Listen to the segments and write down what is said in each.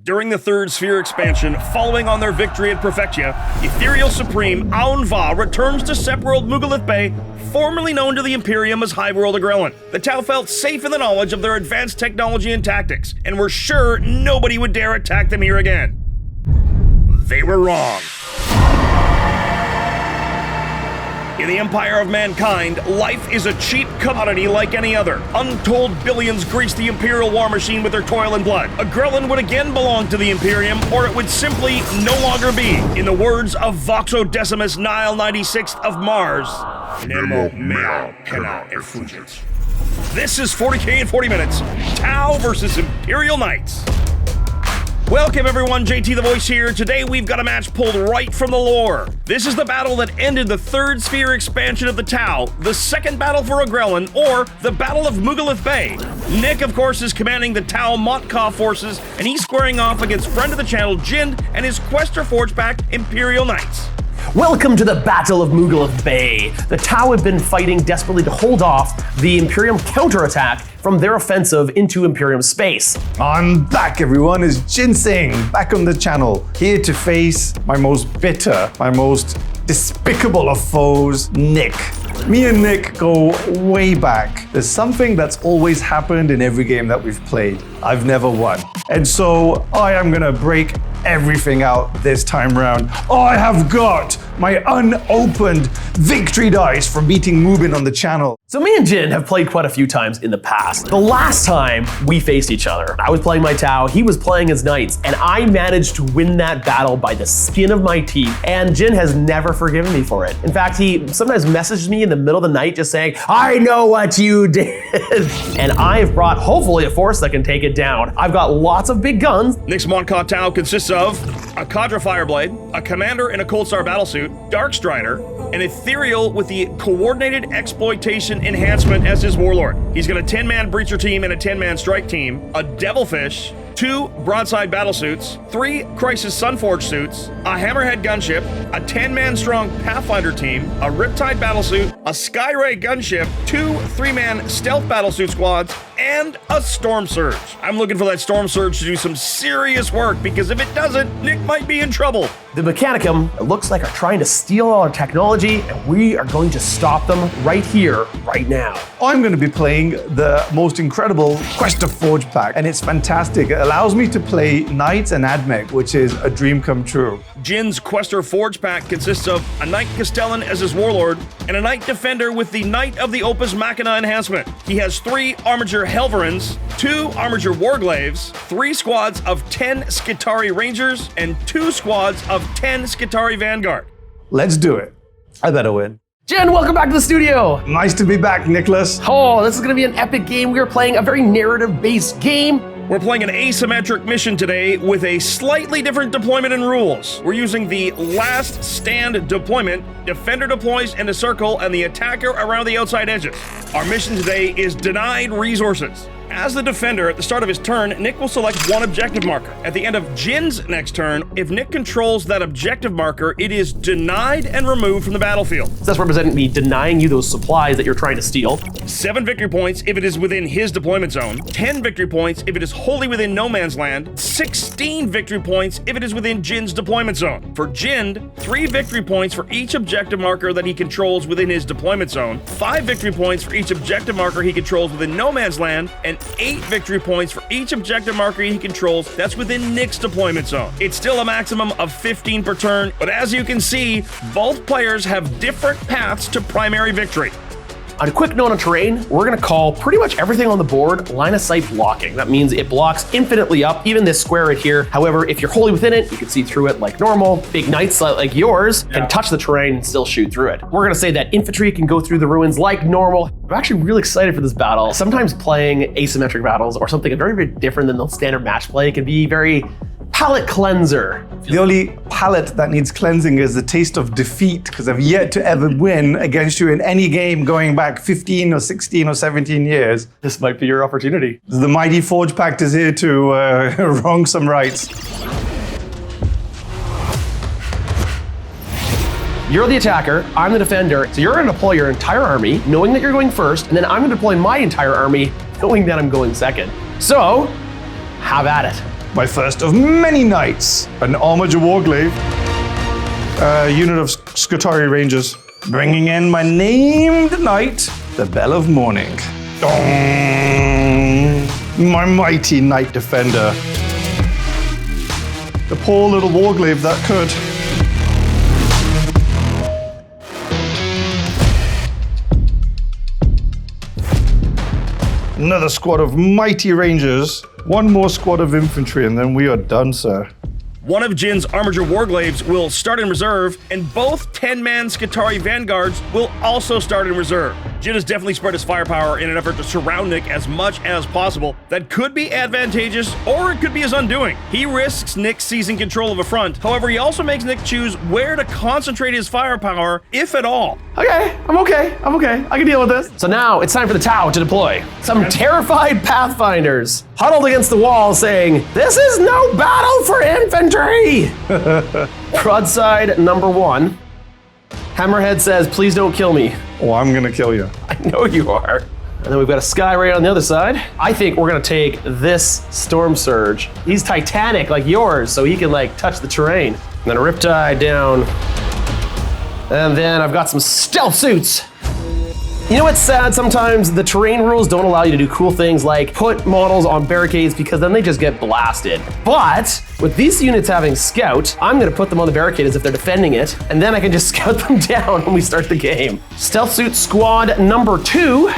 During the Third Sphere expansion, following on their victory at Prefectia, Ethereal Supreme Aun Va returns to Sepworld Mugalith Bay, formerly known to the Imperium as Highworld Agrellan. The Tau felt safe in the knowledge of their advanced technology and tactics, and were sure nobody would dare attack them here again. They were wrong. In the Empire of Mankind, life is a cheap commodity like any other. Untold billions grease the Imperial war machine with their toil and blood. Agrellan would again belong to the Imperium, or it would simply no longer be. In the words of Voxodecimus Nile 96th of Mars, Nemo mea penna effugit. This is 40K in 40 minutes, Tau versus Imperial Knights. Welcome everyone, JT the Voice here. Today we've got a match pulled right from the lore. This is the battle that ended the Third Sphere expansion of the Tau, the second battle for Agrellan, or the Battle of Mugalith Bay. Nick, of course, is commanding the Tau Mont'ka forces, and he's squaring off against friend of the channel, Jind, and his Questor Forge Pack, Imperial Knights. Welcome to the Battle of Mugalith Bay. The Tau have been fighting desperately to hold off the Imperium counterattack from their offensive into Imperium space. I'm back, everyone. It's Ginseng, back on the channel, here to face my most bitter, my most despicable of foes, Nick. Me and Nick go way back. There's something that's always happened in every game that we've played. I've never won. And so I am gonna break everything out this time round. I have got my unopened victory dice from beating Mubin on the channel. So me and Jin have played quite a few times in the past. The last time we faced each other, I was playing my Tau, he was playing his Knights, and I managed to win that battle by the skin of my teeth, and Jin has never forgiven me for it. In fact, he sometimes messages me in the middle of the night just saying, I know what you did. And I've brought, hopefully, a force that can take it down. I've got lots of big guns. Nick's Mont'ka Tau consists of a Cadre Fireblade, a Commander in a Coldstar Battlesuit, Dark Strider, an Ethereal with the Coordinated Exploitation Enhancement as his Warlord. He's got a 10-man Breacher team and a 10-man Strike team, a Devilfish, 2 Broadside Battlesuits, 3 Crisis Sunforge suits, a Hammerhead gunship, a 10-man strong Pathfinder team, a Riptide Battlesuit, a Skyray gunship, 2 3-man Stealth Battlesuit squads, and a Storm Surge. I'm looking for that Storm Surge to do some serious work, because if it doesn't, Nick might be in trouble. The Mechanicum, it looks like, are trying to steal all our technology, and we are going to stop them right here, right now. I'm going to be playing the most incredible Questor Forge Pack, and it's fantastic. It allows me to play Knights and Admech, which is a dream come true. Jin's Questor Forge Pack consists of a Knight Castellan as his Warlord, and a Knight Defender with the Knight of the Opus Machina enhancement. He has 3 Armiger Helverins, 2 Armiger Warglaives, 3 squads of 10 Skitarii Rangers, and 2 squads of 10 Skitarii Vanguard. Let's do it. I better win. Jen, welcome back to the studio. Nice to be back, Nicholas. Oh, this is gonna be an epic game. We are playing a very narrative-based game. We're playing an asymmetric mission today with a slightly different deployment and rules. We're using the last stand deployment. Defender deploys in a circle and the attacker around the outside edges. Our mission today is denied resources. As the defender, at the start of his turn, Nick will select 1 objective marker. At the end of Jin's next turn, if Nick controls that objective marker, it is denied and removed from the battlefield. So that's representing me denying you those supplies that you're trying to steal. 7 victory points if it is within his deployment zone, 10 victory points if it is wholly within no man's land, 16 victory points if it is within Jin's deployment zone. For Jind, 3 victory points for each objective marker that he controls within his deployment zone, 5 victory points for each objective marker he controls within no man's land, and 8 victory points for each objective marker he controls that's within Nick's deployment zone. It's still a maximum of 15 per turn, but as you can see, both players have different paths to primary victory. On a quick note on terrain, we're gonna call pretty much everything on the board line of sight blocking. That means it blocks infinitely up, even this square right here. However, if you're wholly within it, you can see through it like normal. Big Knights like yours can touch the terrain and still shoot through it. We're gonna say that infantry can go through the ruins like normal. I'm actually really excited for this battle. Sometimes playing asymmetric battles or something very, very different than the standard match play can be very palate cleanser. The only palate that needs cleansing is the taste of defeat, because I've yet to ever win against you in any game going back 15 or 16 or 17 years. This might be your opportunity. The mighty Forge Pact is here to wrong some rights. You're the attacker, I'm the defender, so you're gonna deploy your entire army, knowing that you're going first, and then I'm gonna deploy my entire army, knowing that I'm going second. So, have at it. my first of many knights, an Armiger Warglaive, a unit of Skitarii Rangers, bringing in my named knight, the Bell of Morning. Dong! My mighty knight defender. The poor little Warglaive that could. Another squad of mighty Rangers. One more squad of infantry and then we are done, sir. One of Jind's Armiger Warglaives will start in reserve, and both 10-man Skitarii Vanguards will also start in reserve. Jind has definitely spread his firepower in an effort to surround Nick as much as possible. That could be advantageous, or it could be his undoing. He risks Nick seizing control of a front. However, he also makes Nick choose where to concentrate his firepower, if at all. Okay, I'm okay. I can deal with this. So now it's time for the Tau to deploy. Some terrified Pathfinders huddled against the wall saying, "This is no battle for infantry!" Broadside number 1. Hammerhead says, "Please don't kill me." Oh, I'm gonna kill you. I know you are. And then we've got a Sky Ray on the other side. I think we're gonna take this Storm Surge. He's Titanic like yours, so he can like touch the terrain. And then a Riptide down. And then I've got some stealth suits. You know what's sad? Sometimes the terrain rules don't allow you to do cool things like put models on barricades because then they just get blasted. But with these units having scout, I'm gonna put them on the barricade as if they're defending it, and then I can just scout them down when we start the game. Stealth suit squad number 2.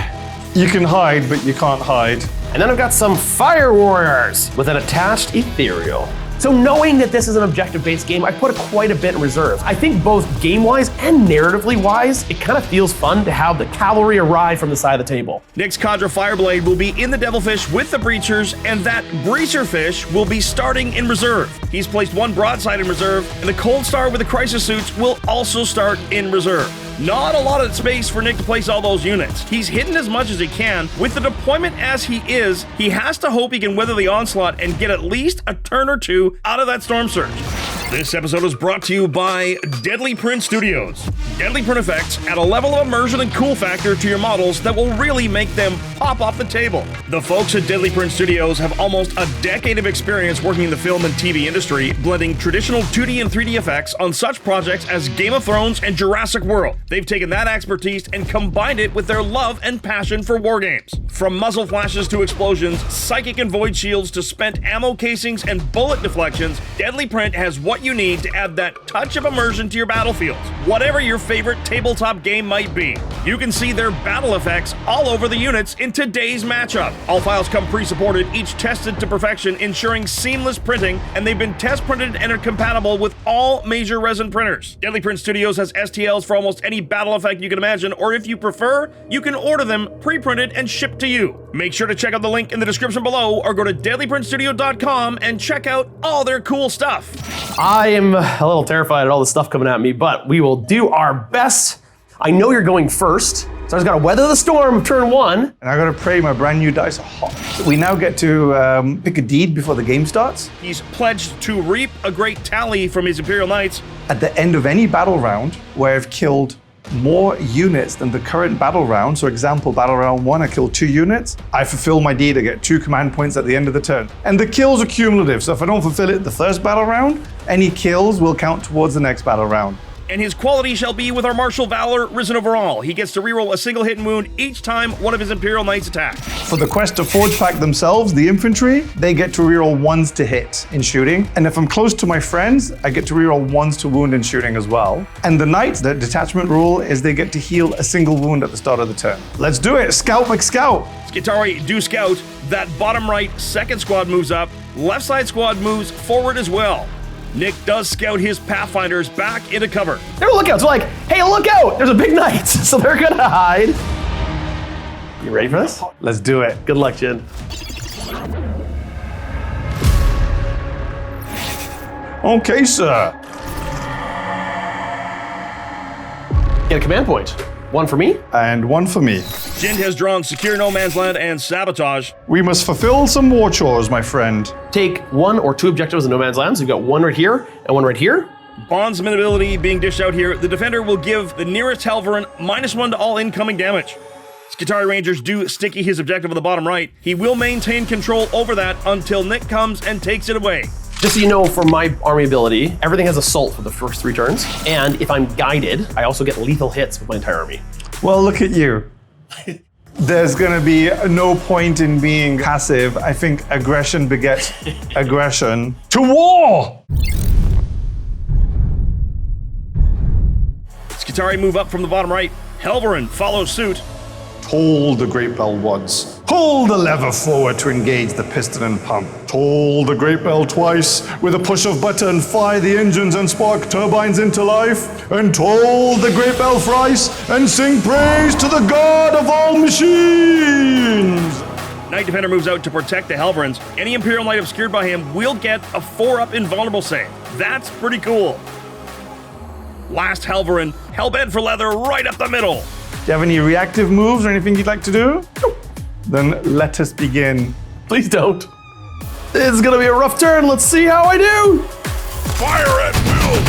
You can hide, but you can't hide. And then I've got some fire warriors with an attached ethereal. So knowing that this is an objective-based game, I put quite a bit in reserve. I think both game-wise and narratively-wise, it kind of feels fun to have the cavalry arrive from the side of the table. Nick's Cadre Fireblade will be in the Devilfish with the Breachers, and that Breacherfish will be starting in reserve. He's placed one broadside in reserve, and the Coldstar with the Crisis Suits will also start in reserve. Not a lot of space for Nick to place all those units. He's hidden as much as he can. With the deployment as he is, he has to hope he can weather the onslaught and get at least a turn or two out of that Storm Surge. This episode is brought to you by Deadly Print Studios. Deadly Print effects add a level of immersion and cool factor to your models that will really make them pop off the table. The folks at Deadly Print Studios have almost a decade of experience working in the film and TV industry, blending traditional 2D and 3D effects on such projects as Game of Thrones and Jurassic World. They've taken that expertise and combined it with their love and passion for wargames. From muzzle flashes to explosions, psychic and void shields to spent ammo casings and bullet deflections, Deadly Print has what you need to add that touch of immersion to your battlefields. Whatever your favorite tabletop game might be, you can see their battle effects all over the units in today's matchup. All files come pre-supported, each tested to perfection, ensuring seamless printing, and they've been test printed and are compatible with all major resin printers. Deadly Print Studios has STLs for almost any battle effect you can imagine, or if you prefer, you can order them pre-printed and shipped to you. Make sure to check out the link in the description below, or go to deadlyprintstudio.com and check out all their cool stuff. I am a little terrified at all the stuff coming at me, but we will do our best. I know you're going first, so I just gotta weather the storm of turn 1. And I gotta pray my brand new dice are hot. We now get to pick a deed before the game starts. He's pledged to reap a great tally from his Imperial Knights. At the end of any battle round where I've killed more units than the current battle round, so example, battle round 1, I killed 2 units, I fulfill my deed, I get 2 command points at the end of the turn. And the kills are cumulative, so if I don't fulfill it the first battle round, any kills will count towards the next battle round. And his quality shall be with our martial valor risen over all. He gets to reroll a single hit and wound each time one of his Imperial Knights attack. For the Questor Forge Pack themselves, the infantry, they get to reroll 1s to hit in shooting. And if I'm close to my friends, I get to reroll 1s to wound in shooting as well. And the Knights, the detachment rule is they get to heal a single wound at the start of the turn. Let's do it, Scout McScout. Skitarii do scout. That bottom right second squad moves up. Left side squad moves forward as well. Nick does scout his Pathfinders back into cover. They're lookouts. They're like, hey, look out! There's a big knight, so they're gonna hide. You ready for this? Let's do it. Good luck, Jind. Okay, sir. Get a command point. 1 for me. And 1 for me. Jind has drawn Secure No Man's Land and Sabotage. We must fulfill some war chores, my friend. Take 1 or 2 objectives in No Man's Land. So you've got 1 right here and 1 right here. Bondsman ability being dished out here. The defender will give the nearest Helverin -1 to all incoming damage. Skitarii Rangers do sticky his objective on the bottom right. He will maintain control over that until Nick comes and takes it away. Just so you know, for my army ability, everything has assault for the first 3 turns. And if I'm guided, I also get lethal hits with my entire army. Well, look at you. There's gonna be no point in being passive. I think aggression begets aggression. To war! Skitarii move up from the bottom right. Helverin follows suit. Hold the great bell once. Pull the lever forward to engage the piston and pump. Toll the great bell twice. With a push of button, fire the engines and spark turbines into life. And toll the great bell thrice and sing praise to the god of all machines. Knight Defender moves out to protect the Helverins. Any Imperial Knight obscured by him will get a 4-up invulnerable save. That's pretty cool. Last Helverin, hellbent for leather right up the middle. Do you have any reactive moves or anything you'd like to do? Nope. Then let us begin. Please don't. This is gonna be a rough turn. Let's see how I do. Fire at will.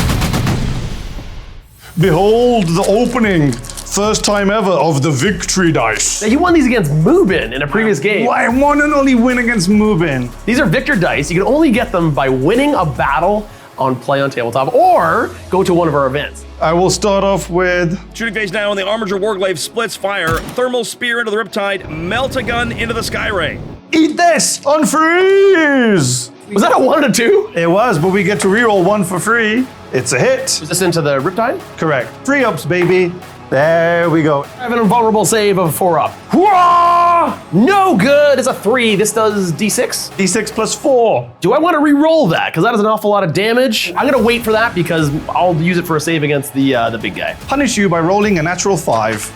Behold the opening, first time ever, of the victory dice. Now, you won these against Mubin in a previous game. I won and only win against Mubin. These are victor dice. You can only get them by winning a battle on Play on Tabletop or go to one of our events. I will start off with... Shooting phase now, and the Armiger Warglaive splits fire. Thermal spear into the Riptide, melt a gun into the Skyray. Eat this! Unfreeze! Was that a 1 and a 2? It was, but we get to reroll 1 for free. It's a hit. Is this into the Riptide? Correct. 3-ups, baby. There we go. I have an invulnerable save of a 4-up. Hurrah! No good. It's a 3. This does D6. D6 plus 4. Do I want to re-roll that? Because that is an awful lot of damage. I'm gonna wait for that because I'll use it for a save against the big guy. Punish you by rolling a natural 5.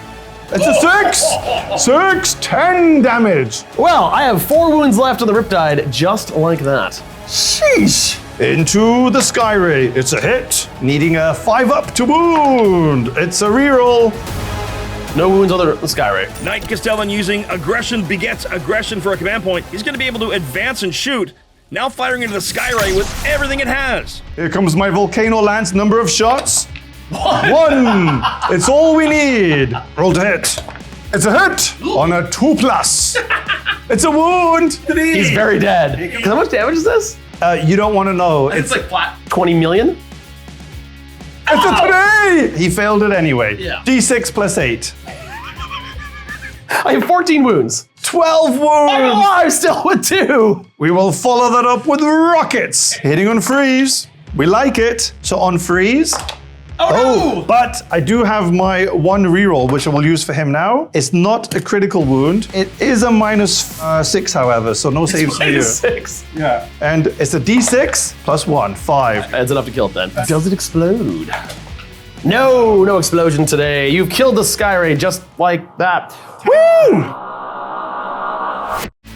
It's a 6! 6, 10 damage. Well, I have 4 wounds left on the Riptide, just like that. Sheesh. Into the Skyray. It's a hit. Needing a 5-up to wound. It's a reroll. No wounds on the Skyray. Knight Castellan using aggression begets aggression for a command point. He's going to be able to advance and shoot. Now firing into the Skyray with everything it has. Here comes my Volcano Lance number of shots. 1. It's all we need. Roll to hit. It's a hit on a 2+. It's a wound. He's very dead. How much damage is this? You don't want to know. It's like flat. 20 million? It's a 3! He failed it anyway. Yeah. D6 plus 8. I have 14 wounds. 12 wounds! I'm alive still with 2! We will follow that up with rockets. Hitting on freeze. We like it. So on freeze. Oh, no! But I do have my 1 reroll, which I will use for him now. It's not a critical wound. It is a -6, however, so no saves for you. -6. Yeah. And it's a D6 plus 1, 5. That's enough to kill it then. Does it explode? No, no explosion today. You've killed the Skyray just like that. Woo!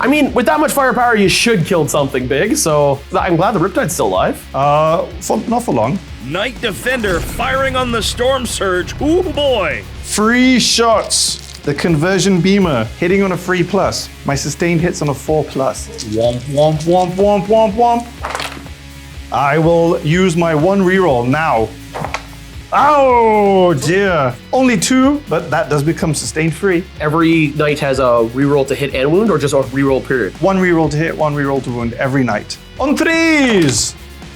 I mean, with that much firepower, you should kill something big, so I'm glad the Riptide's still alive. Not for long. Knight Defender firing on the Storm Surge. Ooh boy. 3 shots. The conversion beamer hitting on a 3+. My sustained hits on a 4+. Womp, womp, womp, womp, womp, womp. I will use my 1 reroll now. Oh dear. Only 2, but that does become sustained 3. Every knight has a reroll to hit and wound, or just a reroll period? 1 reroll to hit, 1 reroll to wound every night. On 3s!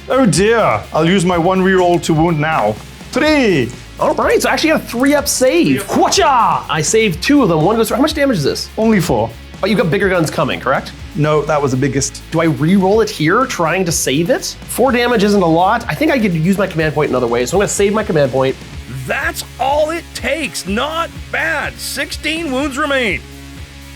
Oh dear. I'll use my 1 reroll to wound now. 3! All right, so I actually got a 3-up save. Whatcha! I saved 2 of them. 1 goes through. How much damage is this? Only 4. But you've got bigger guns coming, correct? No, that was the biggest. Do I re-roll it here, trying to save it? 4 damage isn't a lot. I think I could use my command point another way, so I'm gonna save my command point. That's all it takes. Not bad. 16 wounds remain.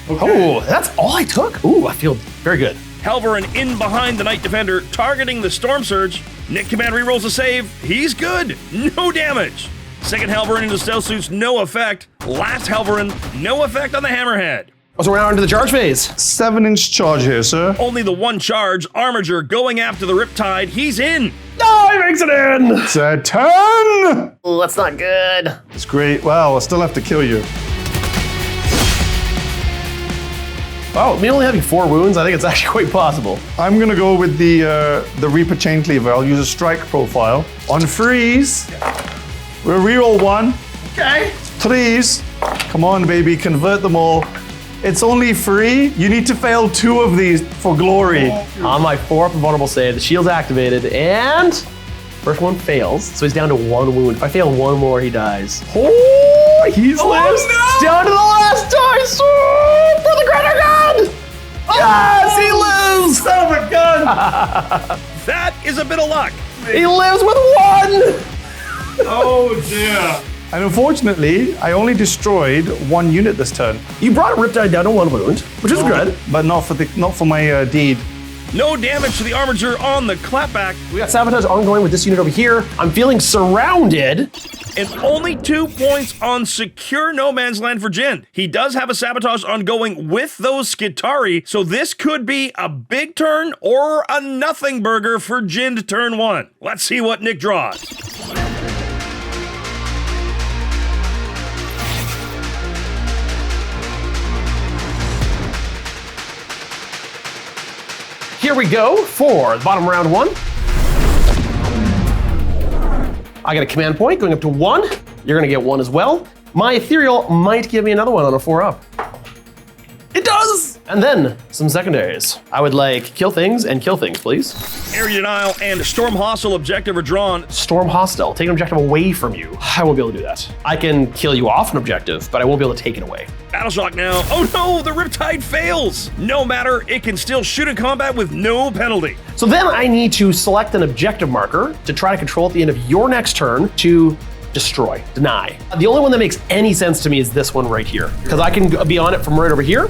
Okay. Oh, that's all I took? Ooh, I feel very good. Helverin in behind the Knight Defender, targeting the Storm Surge. Nick Command rerolls a save. He's good. No damage. Second Helverin into Stealth Suits, no effect. Last Helverin, no effect on the Hammerhead. Oh, so we're now into the charge phase. 7-inch charge here, sir. Only the 1 charge. Armiger going after the Riptide. He's in. Oh, he makes it in! It's a 10! Oh, that's not good. It's great. Well, I'll still have to kill you. Oh, me only having 4 wounds, I think it's actually quite possible. I'm gonna go with the Reaper Chain Cleaver. I'll use a strike profile. On freeze, we'll reroll 1. Okay. 3s, Come on, baby, convert them all. It's only 3. You need to fail 2 of these for glory. On my 4th vulnerable save, the shield's activated, and first one fails, so he's down to 1 wound. If I fail 1 more, he dies. Oh, he's lives. No! Down to the last dice. Oh, for the greater good. Yes, he lives. Son of a gun! That is a bit of luck. He lives with 1. Oh dear. And unfortunately, I only destroyed 1 unit this turn. You brought Riptide down to 1 wound, which is good. But not for my deed. No damage to the Armiger on the clapback, We got sabotage ongoing with this unit over here. I'm feeling surrounded. and only 2 points on secure no man's land for Jind. He does have a sabotage ongoing with those Skitarii, so this could be a big turn or a nothing burger for Jind turn 1. Let's see what Nick draws. Here we go for the bottom round 1. I got a command point going up to 1. You're gonna get 1 as well. My ethereal might give me another one on a 4-up. It does! And then some secondaries. I would like kill things and kill things, please. Area denial and storm hostile objective are drawn. Storm hostile, take an objective away from you. I won't be able to do that. I can kill you off an objective, but I won't be able to take it away. Battle shock now. Oh no, the Riptide fails. No matter, it can still shoot in combat with no penalty. So then I need to select an objective marker to try to control at the end of your next turn to destroy, deny. The only one that makes any sense to me is this one right here, because I can be on it from right over here.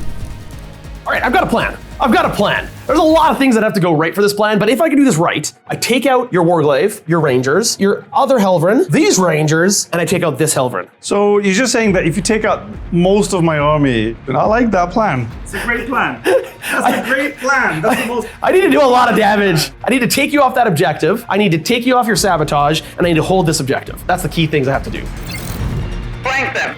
All right, I've got a plan. I've got a plan. There's a lot of things that have to go right for this plan, but if I can do this right, I take out your Warglaive, your Rangers, your other Helverin, these Rangers, and I take out this Helverin. So you're just saying that if you take out most of my army, then I like that plan. It's a great plan. That's a great plan. That's the most. I need to do a lot of damage. I need to take you off that objective. I need to take you off your sabotage, and I need to hold this objective. That's the key things I have to do. Flank them.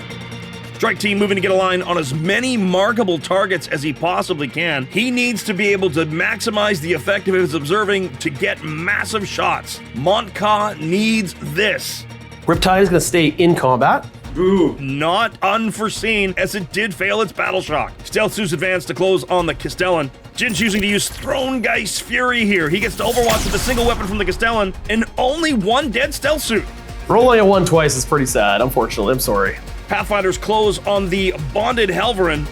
Strike team moving to get a line on as many markable targets as he possibly can. He needs to be able to maximize the effect of his observing to get massive shots. Mont'ka needs this. Riptide is gonna stay in combat. Ooh. Not unforeseen, as it did fail its battle shock. Stealth suits advance to close on the Castellan. Jin choosing to use Thronegeist Fury here. He gets to overwatch with a single weapon from the Castellan and only 1 dead stealth suit. Rolling a 1 twice is pretty sad, unfortunately. I'm sorry. Pathfinders close on the bonded Helverin.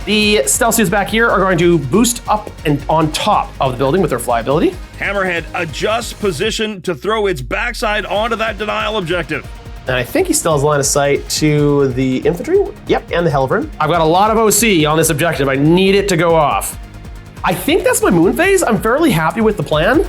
The stealth suits back here are going to boost up and on top of the building with their fly ability. Hammerhead adjusts position to throw its backside onto that denial objective. And I think he still has line of sight to the infantry. Yep, and the Helverin. I've got a lot of OC on this objective. I need it to go off. I think that's my moon phase. I'm fairly happy with the plan.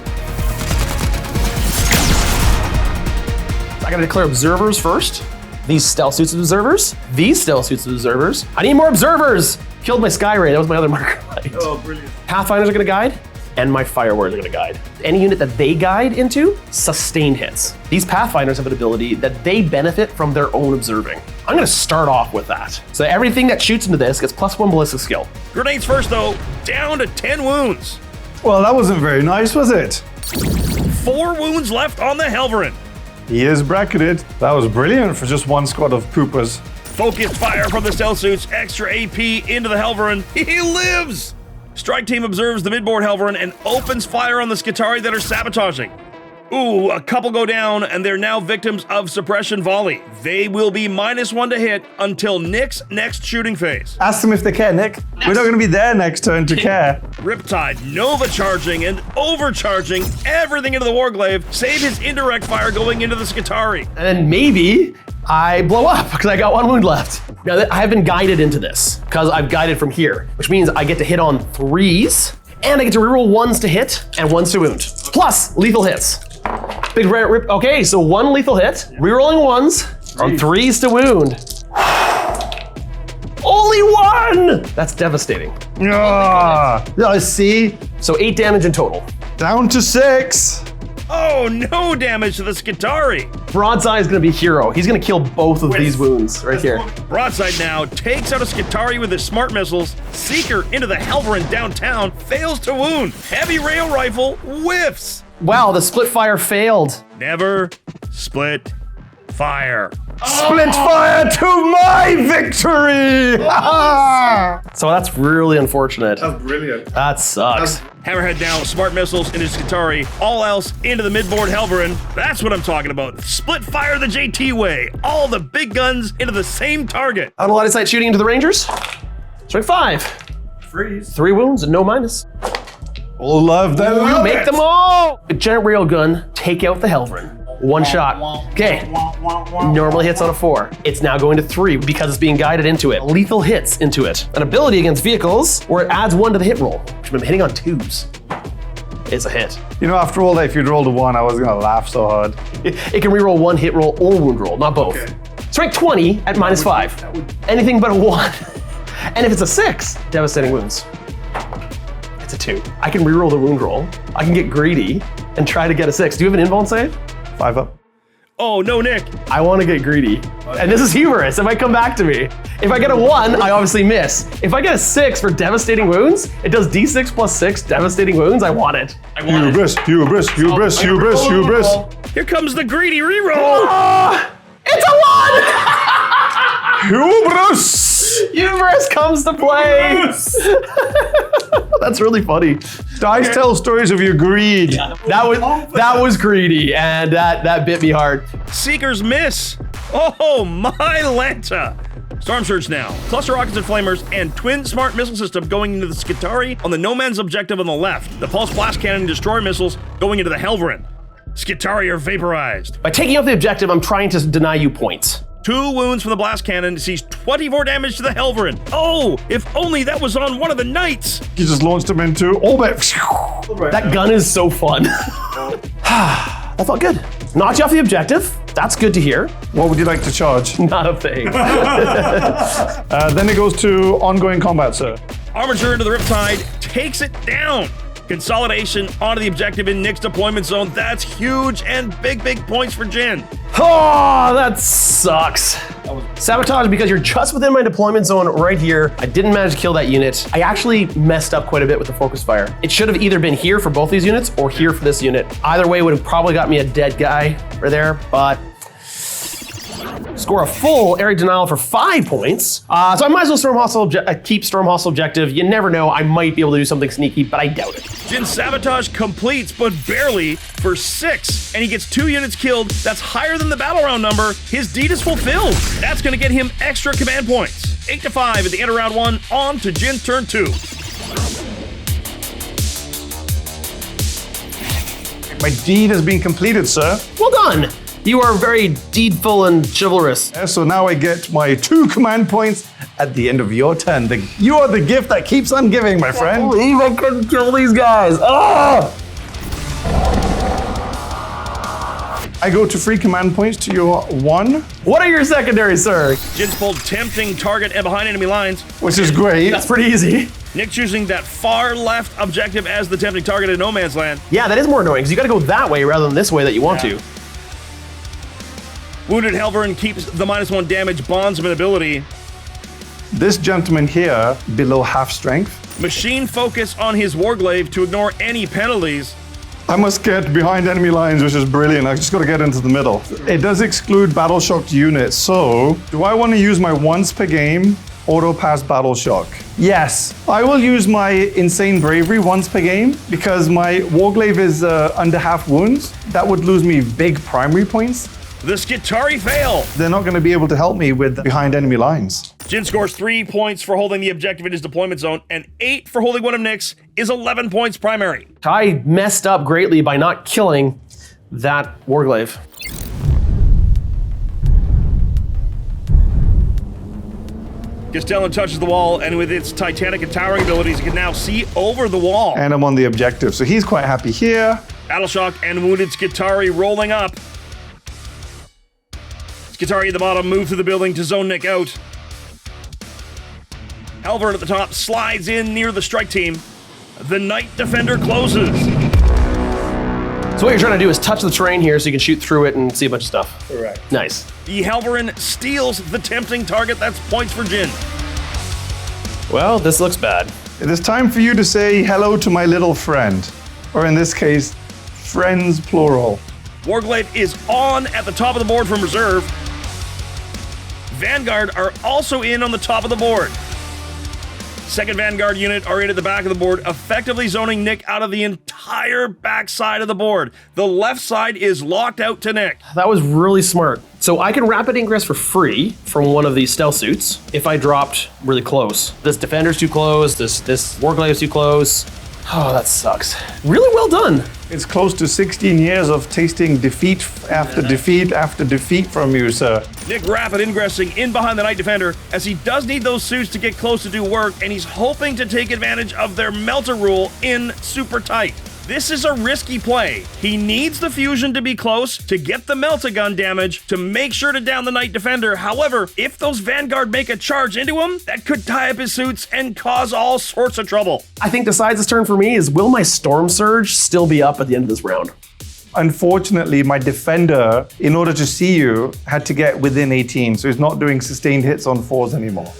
I gotta declare observers first. These stealth suits of observers. These stealth suits of observers. I need more observers. Killed my Sky Ray. That was my other marker light. Oh, brilliant. Pathfinders are gonna guide, and my Fire Warriors are gonna guide. Any unit that they guide into, sustained hits. These Pathfinders have an ability that they benefit from their own observing. I'm gonna start off with that. So everything that shoots into this gets +1 ballistic skill. Grenades first though, down to 10 wounds. Well, that wasn't very nice, was it? 4 wounds left on the Helverin. He is bracketed. That was brilliant for just 1 squad of poopers. Focused fire from the stealth suits, extra AP into the Helverin. He lives! Strike team observes the midboard Helverin and opens fire on the Skitarii that are sabotaging. Ooh, a couple go down, and they're now victims of suppression volley. They will be -1 to hit until Nick's next shooting phase. Ask them if they care, Nick. We're not going to be there next turn to care. Riptide Nova charging and overcharging everything into the Warglaive, save his indirect fire going into the Skitarii. And then maybe I blow up because I got 1 wound left. Now I have been guided into this because I've guided from here, which means I get to hit on 3s and I get to reroll 1s to hit and 1s to wound, plus lethal hits. Big rare rip. Okay, so 1 lethal hit, rerolling 1s on 3s to wound. Only 1! That's devastating. Ah, I see. So 8 damage in total. Down to 6. Oh, no damage to the Skitarii. Broadside is gonna be hero. He's gonna kill both of these wounds right here. Broadside now takes out a Skitarii with his smart missiles. Seeker into the Helverin downtown, fails to wound. Heavy rail rifle whiffs. Wow, the split fire failed. Never split fire. Split fire to my victory! So that's really unfortunate. That's brilliant. That sucks. Hammerhead down, smart missiles into Skitarii, all else into the midboard Helverin. That's what I'm talking about. Split fire the JT way. All the big guns into the same target. Out of line of sight shooting into the Rangers. Strike 5. Freeze. 3 wounds and no minus. Love that. You make them all! A giant railgun, take out the Helverin. 1 shot. Okay. Normally hits on a 4. It's now going to 3 because it's being guided into it. Lethal hits into it. An ability against vehicles where it adds 1 to the hit roll, which I've been hitting on 2s. It's a hit. You know, after all that, if you'd rolled a 1, I was gonna laugh so hard. It can reroll 1 hit roll or wound roll, not both. Okay. Strike 20 at minus 5. Anything but a 1. And if it's a 6, devastating wounds. It's a 2. I can reroll the wound roll. I can get greedy and try to get a 6. Do you have an invuln save? 5 up. Oh, no, Nick. I want to get greedy. And this is humorous. It might come back to me. If I get a 1, I obviously miss. If I get a 6 for devastating wounds, it does d6 plus 6 devastating wounds. I want it. I want it. Hubris. Here comes the greedy reroll. It's a 1! Hubris! Hubris comes to play. That's really funny. Dice tell stories of your greed. That was greedy, and that bit me hard. Seekers miss. Oh, my Lanta. Storm Surge now. Cluster rockets and flamers and twin smart missile system going into the Skitarii on the No Man's objective on the left. The pulse blast cannon and destroyer missiles going into the Helverin. Skitarii are vaporized. By taking out the objective, I'm trying to deny you points. 2 wounds from the blast cannon sees 24 damage to the Helverin. Oh, if only that was on one of the knights. You just launched him into orbit. That gun is so fun. That felt good. Knocked you off the objective. That's good to hear. What would you like to charge? Not a thing. Then it goes to ongoing combat, sir. Armiger into the Riptide takes it down. Consolidation onto the objective in Nick's deployment zone. That's huge and big points for Jind. Oh, that sucks. Sabotage because you're just within my deployment zone right here. I didn't manage to kill that unit. I actually messed up quite a bit with the focus fire. It should have either been here for both these units or here for this unit. Either way would have probably got me a dead guy right there, but score a full area denial for 5 points. So I might as well keep Storm Hostile objective. You never know, I might be able to do something sneaky, but I doubt it. Jind's sabotage completes, but barely, for 6, and he gets 2 units killed. That's higher than the battle round number. His deed is fulfilled. That's gonna get him extra command points. 8-5 at the end of round 1, on to Jind's turn 2. My deed has been completed, sir. Well done. You are very deedful and chivalrous. Yeah, so now I get my 2 command points at the end of your turn. You are the gift that keeps on giving, my friend. I believe I couldn't kill these guys. Ah! I go to 3 command points to your 1. What are your secondaries, sir? Jind's pulled tempting target and behind enemy lines. Which is great. That's pretty easy. Nick choosing that far left objective as the tempting target in No Man's Land. Yeah, that is more annoying because you got to go that way rather than this way that you want to. Wounded Helverin keeps the -1 damage bondsman ability. This gentleman here, below half strength. Machine focus on his Warglaive to ignore any penalties. I must get behind enemy lines, which is brilliant. I just got to get into the middle. It does exclude battle shocked units, so do I want to use my once per game auto pass battle shock? Yes, I will use my insane bravery once per game because my Warglaive is under half wounds. That would lose me big primary points. The Skitarii fail. They're not going to be able to help me with behind enemy lines. Jind scores 3 points for holding the objective in his deployment zone, and 8 for holding one of Nick's, is 11 points primary. I messed up greatly by not killing that Warglaive. Castellan touches the wall, and with its titanic and towering abilities, it can now see over the wall. And I'm on the objective, so he's quite happy here. Battleshock and wounded Skitarii rolling up. Skitarii at the bottom move through the building to zone Nick out. Helverin at the top slides in near the strike team. The Knight Defender closes. So what you're trying to do is touch the terrain here so you can shoot through it and see a bunch of stuff. Correct. Nice. The Helverin steals the tempting target. That's points for Jind. Well, this looks bad. It is time for you to say hello to my little friend. Or in this case, friends plural. Warglaive is on at the top of the board from reserve. Vanguard are also in on the top of the board. Second Vanguard unit are in at the back of the board, effectively zoning Nick out of the entire back side of the board. The left side is locked out to Nick. That was really smart. So I can rapid ingress for free from one of these stealth suits if I dropped really close. This defender's too close, this Warglaive's too close. Oh, that sucks. Really well done. It's close to 16 years of tasting defeat after defeat after defeat from you, sir. Nick rapid ingressing in behind the Knight Defender as he does need those suits to get close to do work, and he's hoping to take advantage of their melter rule in super tight. This is a risky play. He needs the fusion to be close to get the Melta-gun damage to make sure to down the Knight Defender. However, if those Vanguard make a charge into him, that could tie up his suits and cause all sorts of trouble. I think decides this turn for me is, will my Storm Surge still be up at the end of this round? Unfortunately, my defender, in order to see you, had to get within 18, so he's not doing sustained hits on 4s anymore.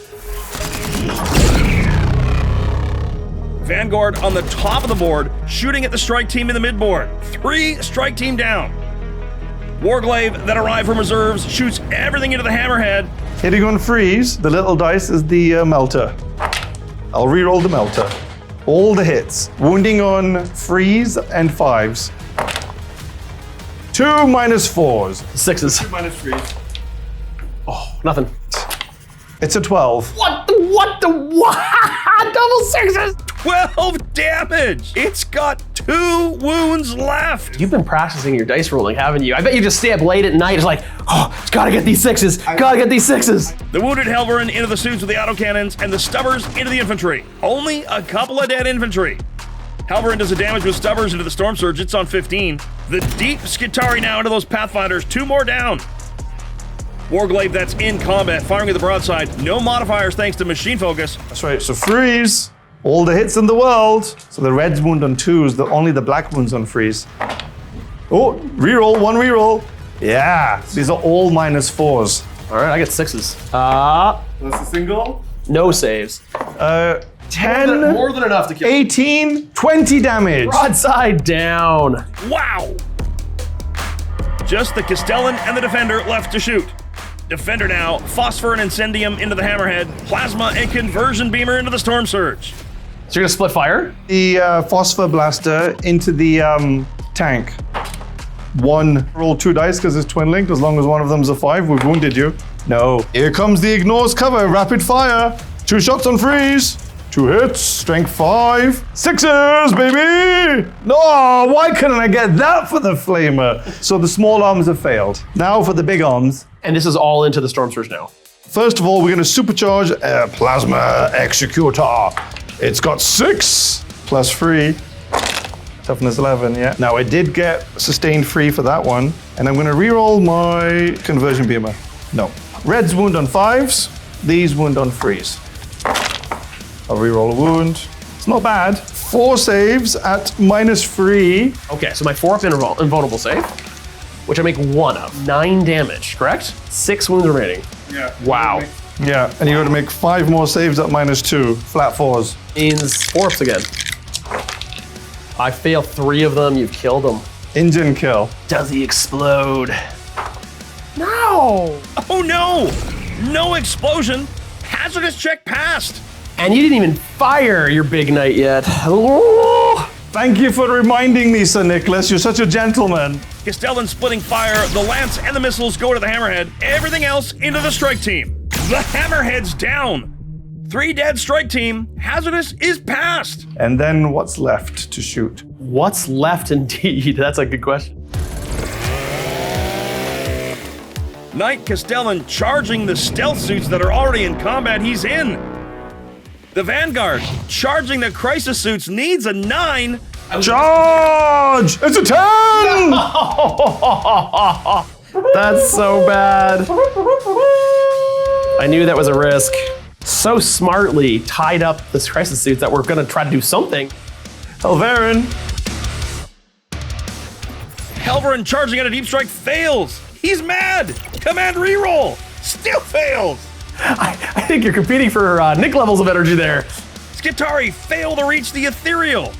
Vanguard on the top of the board, shooting at the strike team in the midboard. 3 strike team down. Warglaive that arrived from reserves shoots everything into the hammerhead. Hitting on freeze, the little dice is the melter. I'll reroll the melter. All the hits. Wounding on freeze and 5s. 2 -4s. 6s. -3. Oh, nothing. It's a 12. What? Double 6s! 12 damage! It's got 2 wounds left! You've been practicing your dice rolling, haven't you? I bet you just stay up late at night. It's like, oh, gotta get these 6s. Gotta get these 6s. The wounded Helverin into the suits with the autocannons, and the stubbers into the infantry. Only a couple of dead infantry. Helverin does the damage with stubbers into the Storm Surge. It's on 15. The deep Skitarii now into those Pathfinders. 2 more down. Warglaive that's in combat, firing at the broadside. No modifiers thanks to machine focus. That's right, so freeze. All the hits in the world. So the reds wound on 2s, only the black wounds on freeze. Oh, reroll, 1 reroll. Yeah, these are all -4s. All right, I get 6s. That's a single? No saves. 10, More than enough to kill. 18, 20 damage. Broadside down. Wow! Just the Castellan and the Defender left to shoot. Defender now, Phosphor and Incendium into the Hammerhead, Plasma and Conversion Beamer into the Storm Surge. So you're gonna split fire? The Phosphor Blaster into the tank. 1, roll 2 dice because it's twin linked. As long as one of them's a 5, we've wounded you. No. Here comes the Ignores cover, rapid fire. 2 shots on freeze. 2 hits, strength 5. 6s, baby! No, why couldn't I get that for the flamer? So the small arms have failed. Now for the big arms. And this is all into the Storm Surge now. First of all, we're gonna supercharge Plasma Executor. It's got 6 plus 3. Toughness 11, yeah. Now I did get sustained free for that one, and I'm gonna reroll my Conversion Beamer. No. Reds wound on 5s, these wound on 3s. I'll reroll a wound. It's not bad. 4 saves at -3. Okay, so my 4-up invulnerable save, which I make 1 of. 9 damage, correct? 6 wounds remaining. Yeah. Wow. Yeah, and you gotta make 5 more saves at -2. Flat 4s. Means 4-ups again. I fail 3 of them, you've killed him. Engine kill. Does he explode? No! Oh no! No explosion! Hazardous check passed! And you didn't even fire your big knight yet. Oh. Thank you for reminding me, Sir Nicholas. You're such a gentleman. Castellan splitting fire, the lance and the missiles go to the Hammerhead, everything else into the strike team. The Hammerhead's down. 3 dead strike team, Hazardous is passed. And then what's left to shoot? What's left indeed? That's a good question. Knight Castellan charging the stealth suits that are already in combat, he's in. The Vanguard charging the crisis suits needs a 9. Charge! It's a 10! That's so bad. I knew that was a risk. So smartly tied up this crisis suits that we're gonna try to do something. Helverin. Helverin charging at a deep strike fails. He's mad. Command reroll. Still fails. I think you're competing for Nick levels of energy there. Skitarii fail to reach the ethereal.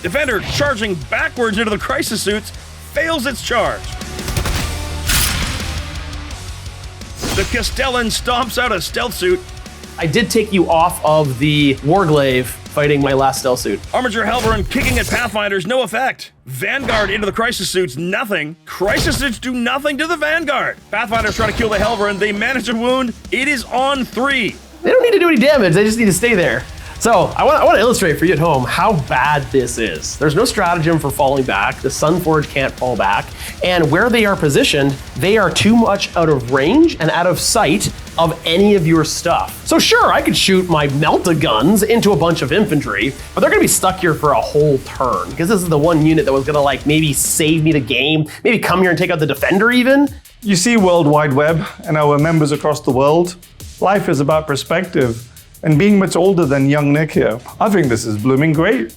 Defender charging backwards into the crisis suits fails its charge. The Castellan stomps out a stealth suit. I did take you off of the Warglaive fighting my last stealth suit. Armiger Helverin kicking at Pathfinders, no effect. Vanguard into the Crisis Suits, nothing. Crisis Suits do nothing to the Vanguard. Pathfinders try to kill the Helverin, they manage a wound. It is on 3. They don't need to do any damage, they just need to stay there. So I want to illustrate for you at home how bad this is. There's no stratagem for falling back. The Sunforge can't fall back. And where they are positioned, they are too much out of range and out of sight of any of your stuff. So sure, I could shoot my Mont'ka guns into a bunch of infantry, but they're gonna be stuck here for a whole turn because this is the one unit that was gonna like maybe save me the game, maybe come here and take out the defender even. You see World Wide Web and our members across the world. Life is about perspective. And being much older than young Nick here, I think this is blooming great.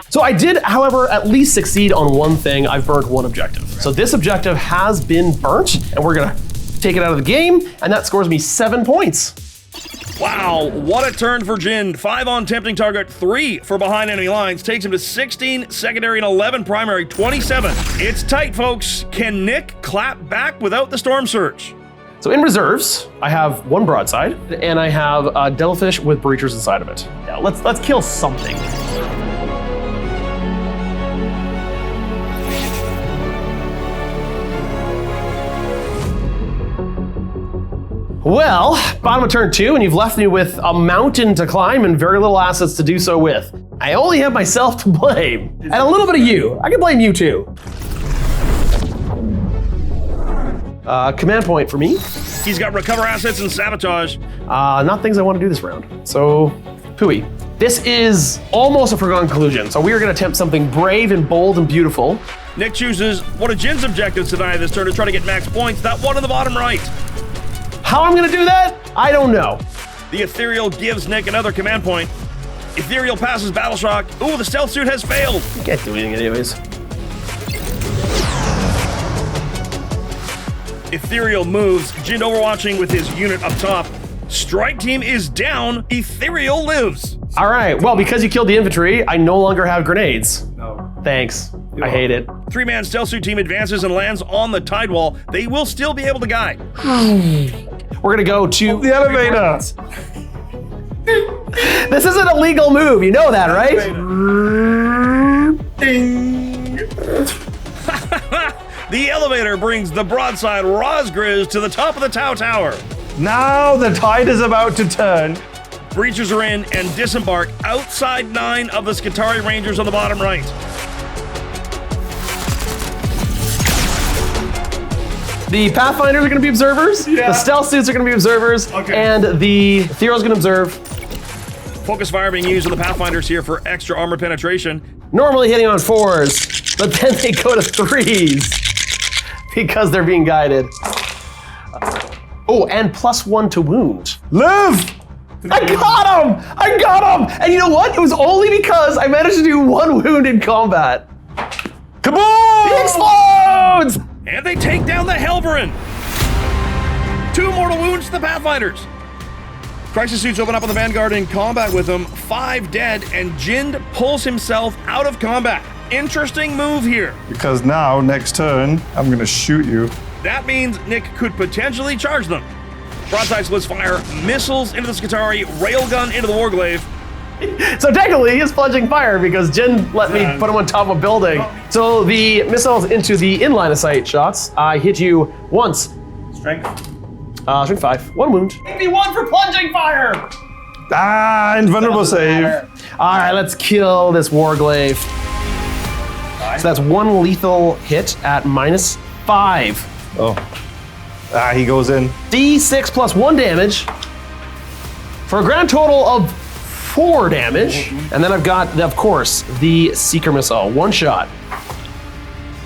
So I did, however, at least succeed on one thing. I've burnt one objective. So this objective has been burnt, and we're gonna take it out of the game, and that scores me 7 points. Wow, what a turn for Jind. 5 on tempting target, 3 for behind enemy lines. Takes him to 16 secondary and 11 primary, 27. It's tight, folks. Can Nick clap back without the Storm Surge? So in reserves, I have 1 broadside, and I have a Devilfish with breachers inside of it. Yeah, let's kill something. Well, bottom of turn 2, and you've left me with a mountain to climb and very little assets to do so with. I only have myself to blame, and a little bit of you. I can blame you too. Command point for me. He's got recover assets and sabotage. Not things I want to do this round. So, pooey. This is almost a foregone conclusion. So we are going to attempt something brave and bold and beautiful. Nick chooses one of Jind's objectives tonight this turn to try to get max points. That one on the bottom right. How I'm going to do that? I don't know. The Ethereal gives Nick another command point. Ethereal passes Battle Shock. Ooh, the stealth suit has failed. You can't do anything anyways. Ethereal moves, Jind overwatching with his unit up top. Strike team is down, Ethereal lives. All right, well, because you killed the infantry, I no longer have grenades. No. Thanks, I hate it. 3-man stealth suit team advances and lands on the tide wall. They will still be able to guide. We're gonna go to The elevator. This isn't a legal move, you know that, right? Ding. The elevator brings the broadside Rosgriz to the top of the Tau Tower. Now the tide is about to turn. Breachers are in and disembark outside 9 of the Skitarii Rangers on the bottom right. The Pathfinders are gonna be observers, Yeah. the stealth suits are gonna be observers, Okay. and the Ethereal's gonna observe. Focus fire being used on the Pathfinders here for extra armor penetration. Normally hitting on 4s, but then they go to 3s because they're being guided. Oh, and +1 to wound. Live! I got him! I got him! And you know what? It was only because I managed to do 1 wound in combat. Kaboom! He explodes! And they take down the Helverin. 2 mortal wounds to the Pathfinders. Crisis suits open up on the Vanguard in combat with them. 5 dead, and Jind pulls himself out of combat. Interesting move here. Because now, next turn, I'm gonna shoot you. That means Nick could potentially charge them. Broadside splits fire, missiles into the Skitarii, railgun into the Warglaive. So technically, he's plunging fire because Jind let me put him on top of a building. So the missiles into the in line of sight shots, I hit you once. Strength. Strength 5, 1 wound. Make me 1 for plunging fire! Ah, invulnerable save. All right, let's kill this Warglaive. So that's 1 lethal hit at -5. Oh. Ah, he goes in. D6 plus 1 damage for a grand total of 4 damage. And then I've got, of course, the Seeker Missile. 1 shot.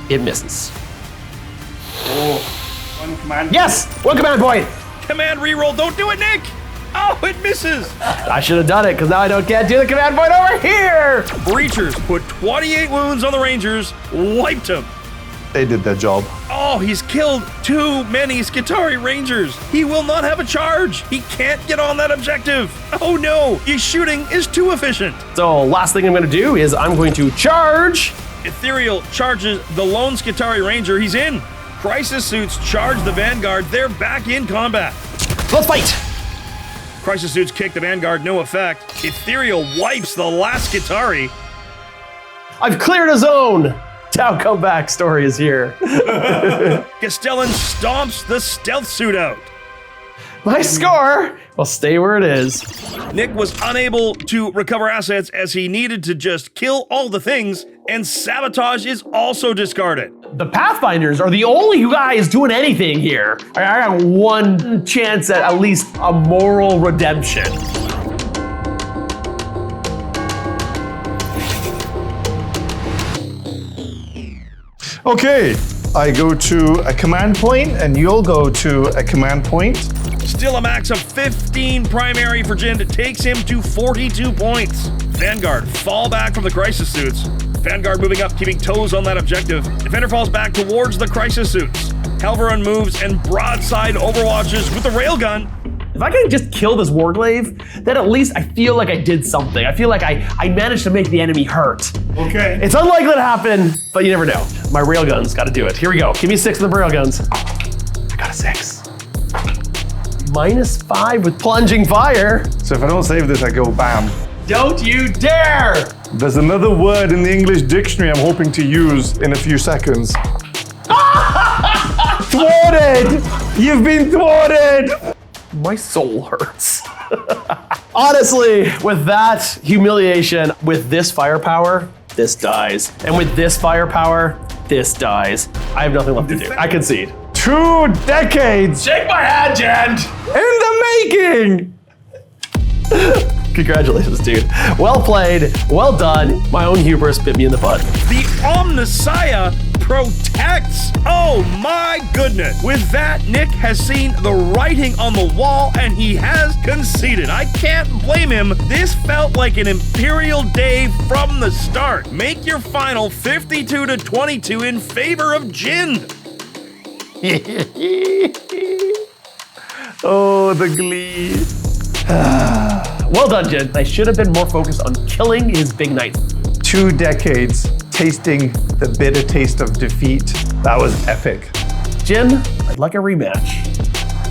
It misses. Oh. 1 command. Yes! 1 command point! Command reroll, don't do it, Nick! Oh, it misses! I should have done it because now I can't do the command point over here! Breachers put 28 wounds on the Rangers, wiped him. They did their job. Oh, he's killed too many Skitarii Rangers. He will not have a charge. He can't get on that objective. Oh no, his shooting is too efficient. So last thing I'm going to do is I'm going to charge. Ethereal charges the lone Skitarii Ranger. He's in. Crisis Suits charge the Vanguard. They're back in combat. Let's fight. Crisis Suits kick the Vanguard, no effect. Ethereal wipes the last Skitarii. I've cleared a zone. Tau comeback story is here. Castellan stomps the stealth suit out. My score will stay where it is. Nick was unable to recover assets as he needed to just kill all the things, and sabotage is also discarded. The Pathfinders are the only guys doing anything here. I got one chance at least a moral redemption. Okay, I go to a command point and you'll go to a command point. Still a max of 15 primary for Jind. It takes him to 42 points. Vanguard fall back from the Crisis Suits. Vanguard moving up, keeping toes on that objective. Defender falls back towards the Crisis Suits. Helverin moves and broadside overwatches with the railgun. If I can just kill this Warglaive, then at least I feel like I did something. I feel like I managed to make the enemy hurt. Okay. It's unlikely to happen, but you never know. My railgun's got to do it. Here we go. Give me 6 of the railguns. I got a 6. -5 with plunging fire. So if I don't save this, I go bam. Don't you dare! There's another word in the English dictionary I'm hoping to use in a few seconds. Thwarted! You've been thwarted! My soul hurts. Honestly, with that humiliation, with this firepower, this dies. And with this firepower, this dies. I have nothing left to do. I concede. 2 decades Shake my hand, Jind! in the making! Congratulations, dude. Well played, well done. My own hubris bit me in the butt. The Omnissiah protects. Oh my goodness. With that, Nick has seen the writing on the wall and he has conceded. I can't blame him. This felt like an Imperial day from the start. Make your final 52-22 in favor of Jind. Oh, the glee. Well done, Jind. I should have been more focused on killing his big knights. 2 decades tasting the bitter taste of defeat. That was epic. Jind, I'd like a rematch.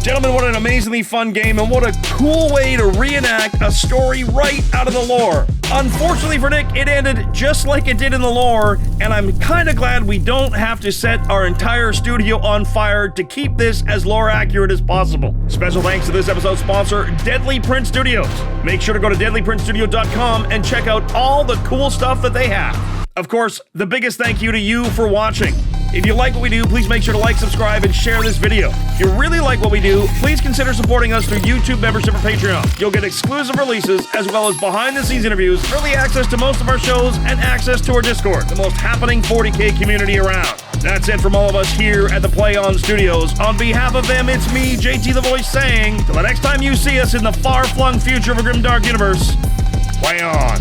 Gentlemen, what an amazingly fun game and what a cool way to reenact a story right out of the lore. Unfortunately for Nick, it ended just like it did in the lore, and I'm kind of glad we don't have to set our entire studio on fire to keep this as lore accurate as possible. Special thanks to this episode's sponsor, Deadly Print Studios. Make sure to go to deadlyprintstudio.com and check out all the cool stuff that they have. Of course, the biggest thank you to you for watching. If you like what we do, please make sure to like, subscribe, and share this video. If you really like what we do, please consider supporting us through YouTube membership or Patreon. You'll get exclusive releases, as well as behind-the-scenes interviews, early access to most of our shows, and access to our Discord, the most happening 40K community around. That's it from all of us here at the Play On Studios. On behalf of them, it's me, JT the Voice, saying, till the next time you see us in the far-flung future of a grimdark universe, play on.